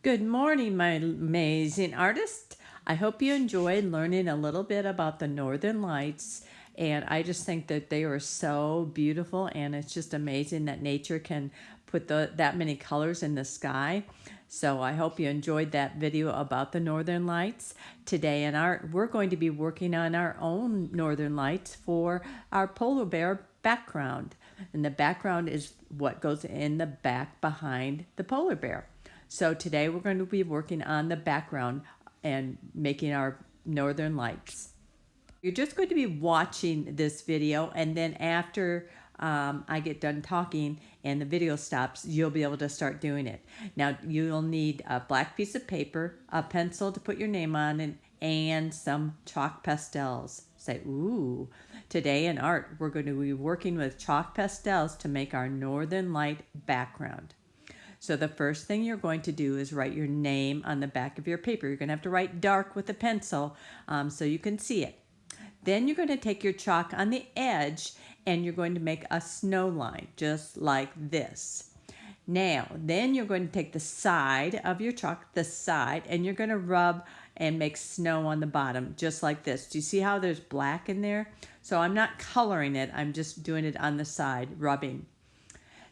Good morning, my amazing artist. I hope you enjoyed learning a little bit about the Northern Lights. And I just think that they are so beautiful, and it's just amazing that nature can put that many colors in the sky. So I hope you enjoyed that video about the Northern Lights. Today in art, we're going to be working on our own Northern Lights for our polar bear background. And the background is what goes in the back behind the polar bear. So today we're going to be working on the background and making our Northern Lights. You're just going to be watching this video, and then after I get done talking and the video stops, you'll be able to start doing it. Now you'll need a black piece of paper, a pencil to put your name on, and some chalk pastels. Say, ooh. Today in art, we're going to be working with chalk pastels to make our Northern Light background. So the first thing you're going to do is write your name on the back of your paper. You're going to have to write dark with a pencil so you can see it. Then you're going to take your chalk on the edge and you're going to make a snow line just like this. Now, then you're going to take the side of your chalk, and you're going to rub and make snow on the bottom just like this. Do you see how there's black in there? So I'm not coloring it, I'm just doing it on the side, rubbing.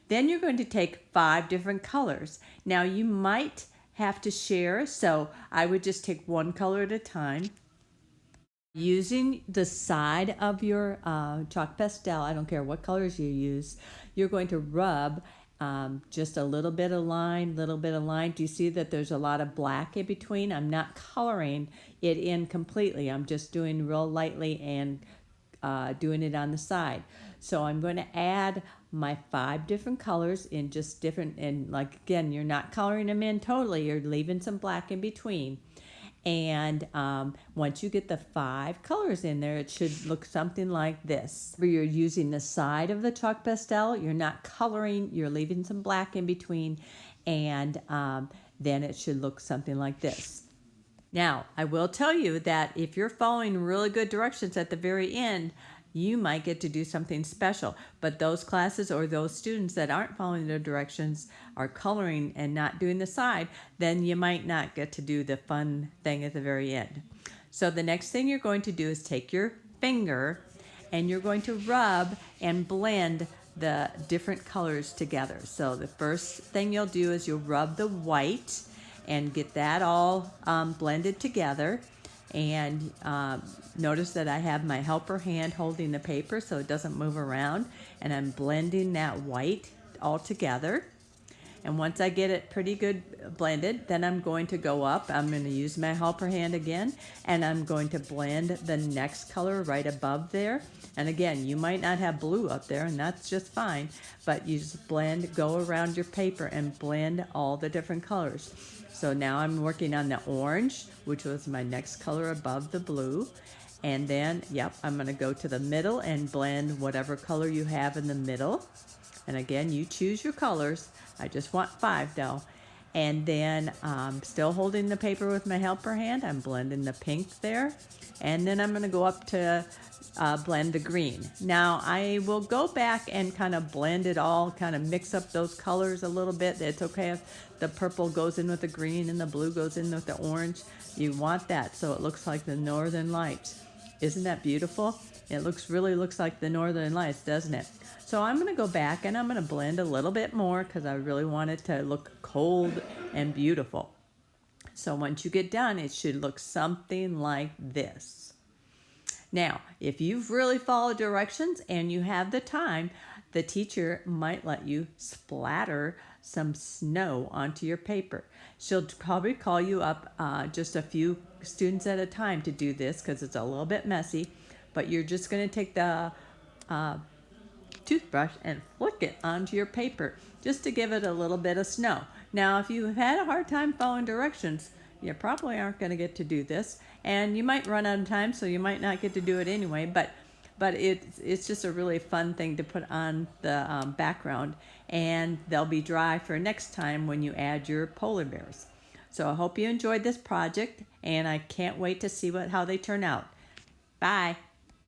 Then you're going to take 5 different colors. Now you might have to share, so I would just take one color at a time. Using the side of your chalk pastel, I don't care what colors you use, you're going to rub just a little bit of line. Do you see that there's a lot of black in between? I'm not coloring it in completely. I'm just doing real lightly and doing it on the side. So I'm going to add my 5 different colors in just different, and like again, you're not coloring them in totally, you're leaving some black in between. And once you get the 5 colors in there, it should look something like this. Where you're using the side of the chalk pastel, you're not coloring, you're leaving some black in between, and then it should look something like this. Now, I will tell you that if you're following really good directions at the very end, you might get to do something special. But those classes or those students that aren't following the directions, are coloring and not doing the side, then you might not get to do the fun thing at the very end. So the next thing you're going to do is take your finger and you're going to rub and blend the different colors together. So the first thing you'll do is you'll rub the white and get that all blended together. And notice that I have my helper hand holding the paper so it doesn't move around, and I'm blending that white all together. And once I get it pretty good blended, then I'm going to go up. I'm going to use my helper hand again, and I'm going to blend the next color right above there. And again, you might not have blue up there, and that's just fine, but you just go around your paper and blend all the different colors. So now I'm working on the orange, which was my next color above the blue. And then, I'm going to go to the middle and blend whatever color you have in the middle. And again, you choose your colors. I just want 5 though. And then still holding the paper with my helper hand, I'm blending the pink there. And then I'm going to go up to blend the green. Now I will go back and kind of blend it all, kind of mix up those colors a little bit. It's okay if the purple goes in with the green and the blue goes in with the orange. You want that so it looks like the Northern Lights. Isn't that beautiful? It really looks like the Northern Lights, doesn't it? So I'm going to go back and I'm going to blend a little bit more because I really want it to look cold and beautiful. So once you get done, it should look something like this. Now, if you've really followed directions and you have the time, the teacher might let you splatter some snow onto your paper. She'll probably call you up just a few students at a time to do this because it's a little bit messy, but you're just going to take the toothbrush and flick it onto your paper just to give it a little bit of snow. Now, if you've had a hard time following directions, you probably aren't going to get to do this, and you might run out of time, so you might not get to do it anyway, but it's just a really fun thing to put on the background, and they'll be dry for next time when you add your polar bears. So I hope you enjoyed this project, and I can't wait to see how they turn out. Bye.